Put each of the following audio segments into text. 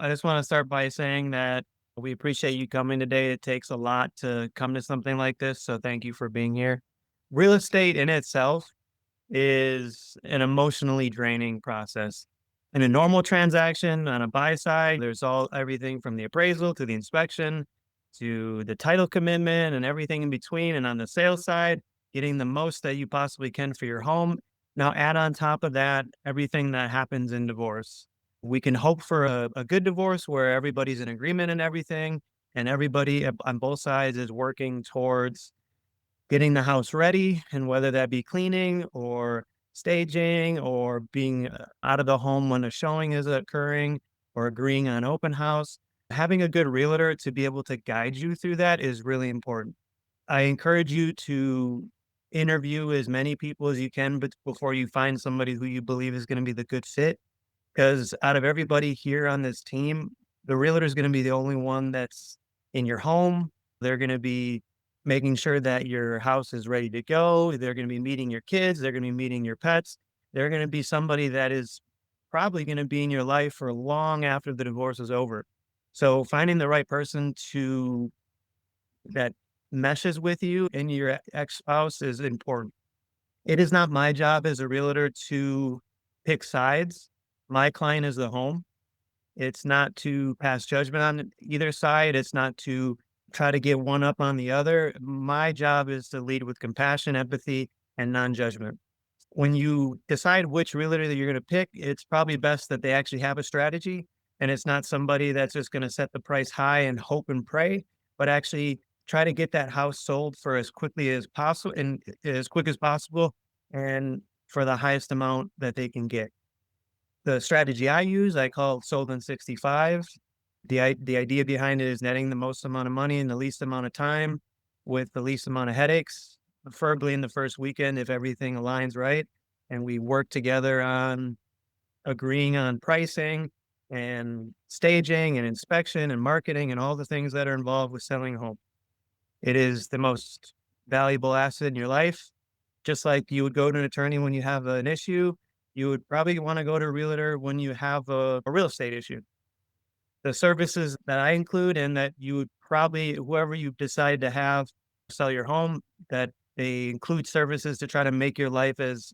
I just want to start by saying that we appreciate you coming today. It takes a lot to come to something like this, so thank you for being here. Real estate in itself is an emotionally draining process. In a normal transaction on a buy side, there's all everything from the appraisal to the inspection to the title commitment and everything in between. And on the sales side, getting the most that you possibly can for your home. Now, add on top of that everything that happens in divorce. We can hope for a good divorce where everybody's in agreement and everything, and everybody on both sides is working towards getting the house ready, and whether that be cleaning or staging or being out of the home when a showing is occurring or agreeing on open house. Having a good realtor to be able to guide you through that is really important. I encourage you to interview as many people as you can before you find somebody who you believe is going to be the good fit. Because out of everybody here on this team, the realtor is going to be the only one that's in your home. They're going to be making sure that your house is ready to go. They're going to be meeting your kids. They're going to be meeting your pets. They're going to be somebody that is probably going to be in your life for long after the divorce is over. So finding the right person to that meshes with you and your ex-spouse is important. It is not my job as a realtor to pick sides. My client is the home. It's not to pass judgment on either side. It's not to try to get one up on the other. My job is to lead with compassion, empathy, and non-judgment. When you decide which realtor that you're going to pick, it's probably best that they actually have a strategy and it's not somebody that's just going to set the price high and hope and pray, but actually try to get that house sold for as quickly as possible and as quick as possible and for the highest amount that they can get. The strategy I use, I call sold in 65. The idea behind it is netting the most amount of money in the least amount of time with the least amount of headaches, preferably in the first weekend if everything aligns right. And we work together on agreeing on pricing and staging and inspection and marketing and all the things that are involved with selling a home. It is the most valuable asset in your life. Just like you would go to an attorney when you have an issue, you would probably want to go to a realtor when you have a real estate issue. The services that I include and that you would probably, whoever you decide to have sell your home, that they include services to try to make your life as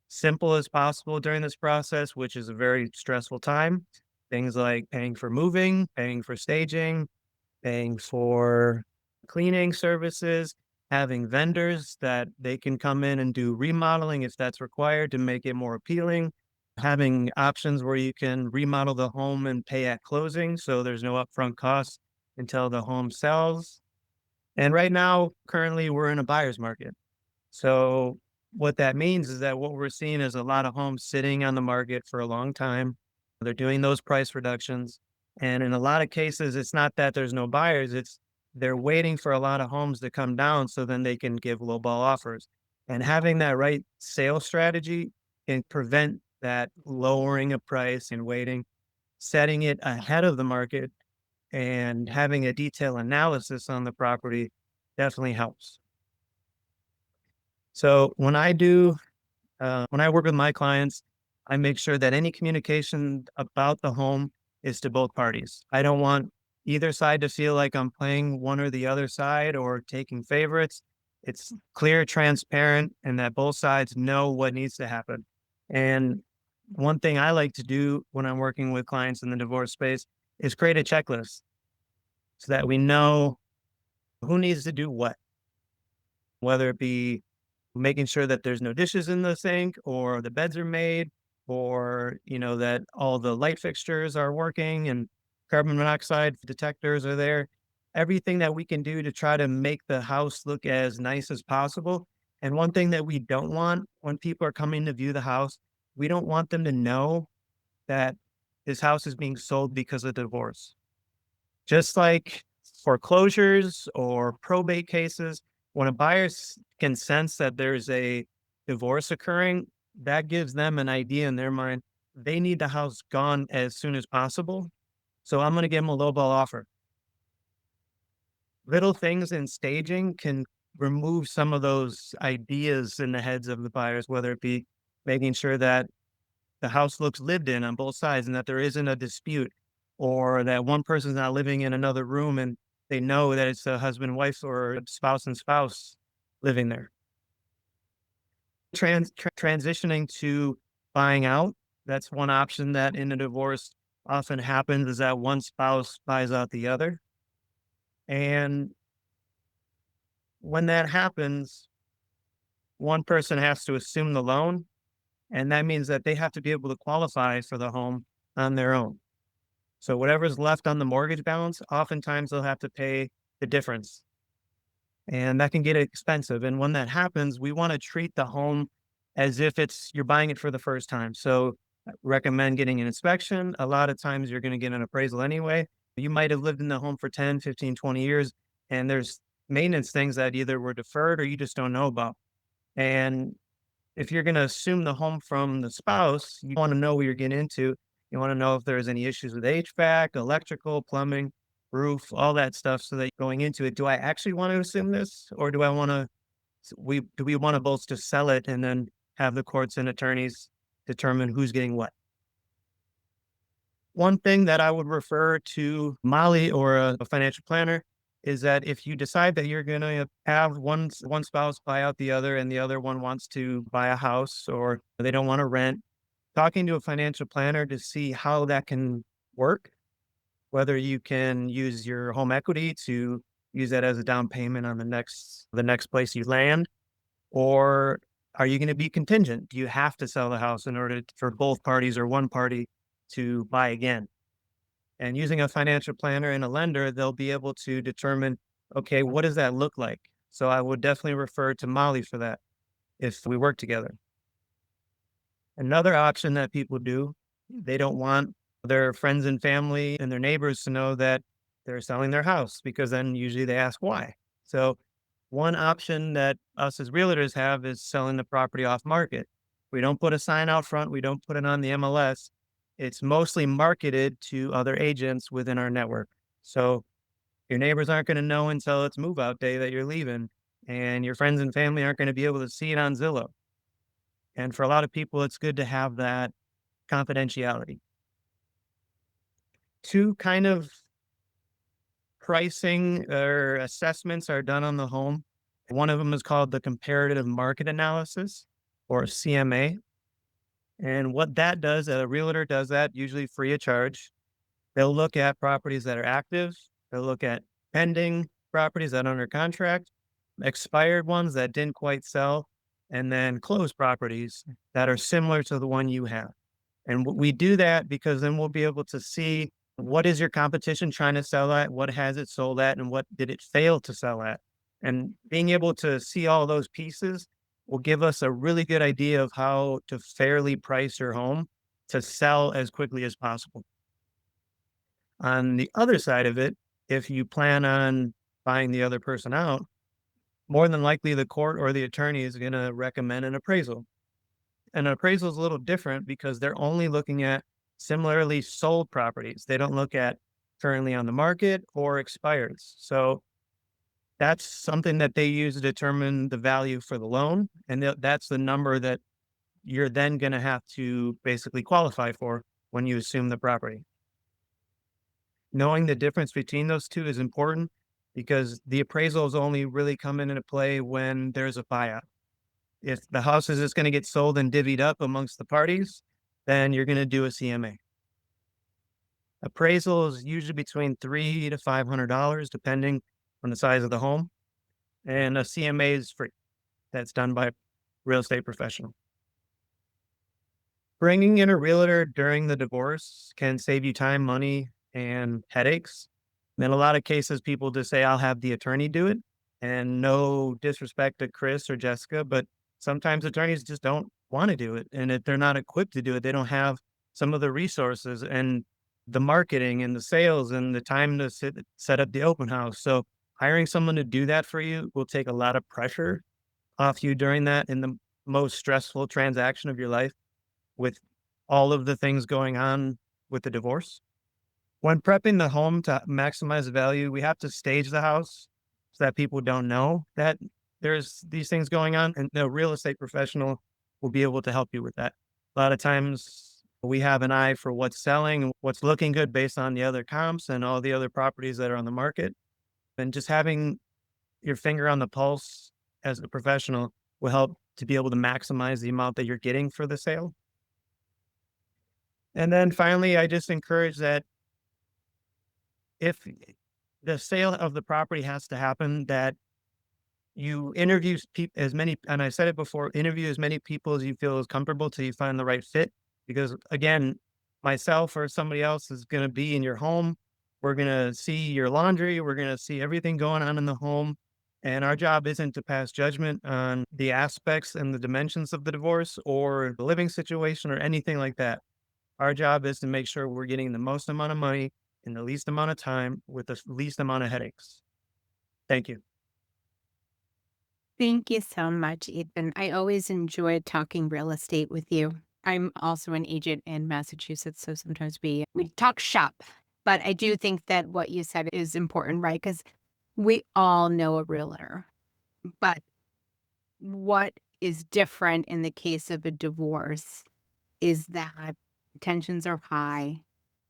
simple as possible during this process, which is a very stressful time. Things like paying for moving, paying for staging, paying for cleaning services, having vendors that they can come in and do remodeling if that's required to make it more appealing, having options where you can remodel the home and pay at closing so there's no upfront costs until the home sells. And right now, currently, we're in a buyer's market. So what that means is that what we're seeing is a lot of homes sitting on the market for a long time. They're doing those price reductions. And in a lot of cases, it's not that there's no buyers, it's they're waiting for a lot of homes to come down so then they can give lowball offers. And having that right sales strategy can prevent that lowering of price and waiting, setting it ahead of the market and having a detailed analysis on the property definitely helps. So when I work with my clients, I make sure that any communication about the home is to both parties. I don't want either side to feel like I'm playing one or the other side or taking favorites. It's clear, transparent, and that both sides know what needs to happen. And one thing I like to do when I'm working with clients in the divorce space is create a checklist so that we know who needs to do what, whether it be making sure that there's no dishes in the sink or the beds are made or, that all the light fixtures are working and carbon monoxide detectors are there. Everything that we can do to try to make the house look as nice as possible. And one thing that we don't want when people are coming to view the house, we don't want them to know that this house is being sold because of divorce. Just like foreclosures or probate cases, when a can sense that there's a divorce occurring, that gives them an idea in their mind. They need the house gone as soon as possible. So I'm going to give them a lowball offer. Little things in staging can remove some of those ideas in the heads of the buyers, whether it be making sure that the house looks lived in on both sides and that there isn't a dispute. or that one person's not living in another room and they know that it's a husband and wife or a spouse and spouse living there. Transitioning to buying out, that's one option that in a divorce often happens, is that one spouse buys out the other. And when that happens, one person has to assume the loan, and that means that they have to be able to qualify for the home on their own. So whatever's left on the mortgage balance, oftentimes they'll have to pay the difference. And that can get expensive. And when that happens, we want to treat the home as if you're buying it for the first time. So I recommend getting an inspection. A lot of times you're going to get an appraisal anyway. You might have lived in the home for 10, 15, 20 years, and there's maintenance things that either were deferred or you just don't know about. And if you're going to assume the home from the spouse, you want to know what you're getting into. You want to know if there's any issues with HVAC, electrical, plumbing, roof, all that stuff. So that going into it, do I actually want to assume this, or do I want to? Do we want to both just sell it and then have the courts and attorneys determine who's getting what? One thing that I would refer to Molly or a financial planner is that if you decide that you're going to have one spouse buy out the other and the other one wants to buy a house or they don't want to rent, talking to a financial planner to see how that can work, whether you can use your home equity to use that as a down payment on the next place you land, or are you going to be contingent? Do you have to sell the house in order for both parties or one party to buy again? And using a financial planner and a lender, they'll be able to determine, okay, what does that look like? So I would definitely refer to Molly for that if we work together. Another option that people do, they don't want their friends and family and their neighbors to know that they're selling their house, because then usually they ask why. So one option that us as realtors have is selling the property off market. We don't put a sign out front. We don't put it on the MLS. It's mostly marketed to other agents within our network. So your neighbors aren't going to know until it's move out day that you're leaving, and your friends and family aren't going to be able to see it on Zillow. And for a lot of people, it's good to have that confidentiality. Two kind of pricing or assessments are done on the home. One of them is called the comparative market analysis, or CMA. And what that does, a realtor does that usually free of charge. They'll look at properties that are active. They'll look at pending properties that are under contract, expired ones that didn't quite sell, and then closed properties that are similar to the one you have. And we do that because then we'll be able to see, what is your competition trying to sell at, what has it sold at, and what did it fail to sell at. And being able to see all those pieces will give us a really good idea of how to fairly price your home to sell as quickly as possible. On the other side of it, if you plan on buying the other person out, more than likely the court or the attorney is going to recommend an appraisal. And an appraisal is a little different because they're only looking at similarly sold properties. They don't look at currently on the market or expireds. So that's something that they use to determine the value for the loan. And that's the number that you're then going to have to basically qualify for when you assume the property. Knowing the difference between those two is important because the appraisals only really come into play when there's a buyout. If the house is just going to get sold and divvied up amongst the parties, then you're going to do a CMA. Appraisal is usually between $300 to $500, depending on the size of the home. And a CMA is free. That's done by a real estate professional. Bringing in a realtor during the divorce can save you time, money, and headaches. In a lot of cases, people just say, I'll have the attorney do it. And no disrespect to Chris or Jessica, but sometimes attorneys just don't want to do it. And if they're not equipped to do it, they don't have some of the resources and the marketing and the sales and the time to set up the open house. So hiring someone to do that for you will take a lot of pressure off you during that, in the most stressful transaction of your life, with all of the things going on with the divorce. When prepping the home to maximize the value, we have to stage the house so that people don't know that there's these things going on, and the real estate professional will be able to help you with that. A lot of times We have an eye for what's selling and what's looking good based on the other comps and all the other properties that are on the market. And just having your finger on the pulse as a professional will help to be able to maximize the amount that you're getting for the sale. And then finally, I just encourage that if the sale of the property has to happen, that you interview as many, and I said it before, interview as many people as you feel is comfortable till you find the right fit. Because again, myself or somebody else is going to be in your home. We're going to see your laundry. We're going to see everything going on in the home. And our job isn't to pass judgment on the aspects and the dimensions of the divorce or the living situation or anything like that. Our job is to make sure we're getting the most amount of money in the least amount of time with the least amount of headaches. Thank you. Thank you so much, Ethan. I always enjoyed talking real estate with you. I'm also an agent in Massachusetts, so sometimes we talk shop. But I do think that what you said is important, right? Because we all know a realtor. But what is different in the case of a divorce is that tensions are high,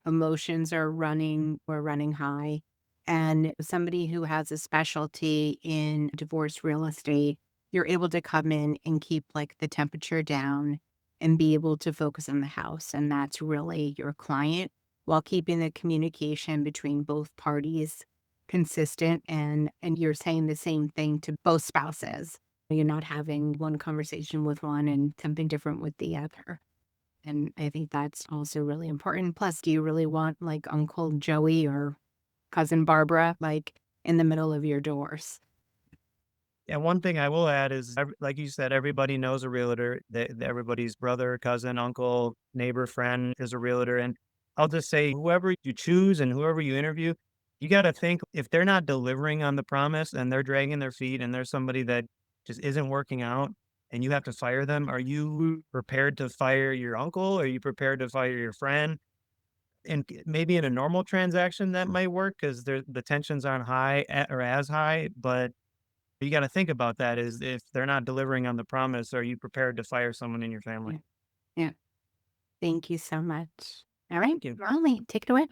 emotions are running high. And somebody who has a specialty in divorce real estate, you're able to come in and keep like the temperature down and be able to focus on the house. And that's really your client while keeping the communication between both parties consistent and you're saying the same thing to both spouses. You're not having one conversation with one and something different with the other. And I think that's also really important. Plus, do you really want like Uncle Joey or cousin Barbara like in the middle of your doors? And one thing I will add is, like you said, everybody knows a realtor. Everybody's brother, cousin, uncle, neighbor, friend is a realtor. And I'll just say, whoever you choose and whoever you interview, you got to think if they're not delivering on the promise and they're dragging their feet and there's somebody that just isn't working out and you have to fire them, are you prepared to fire your uncle? Are you prepared to fire your friend? And maybe in a normal transaction that might work because the tensions aren't high or as high, but you gotta think about that is if they're not delivering on the promise, are you prepared to fire someone in your family? Yeah. Yeah. Thank you so much. All right, Thank you. Molly, take it away.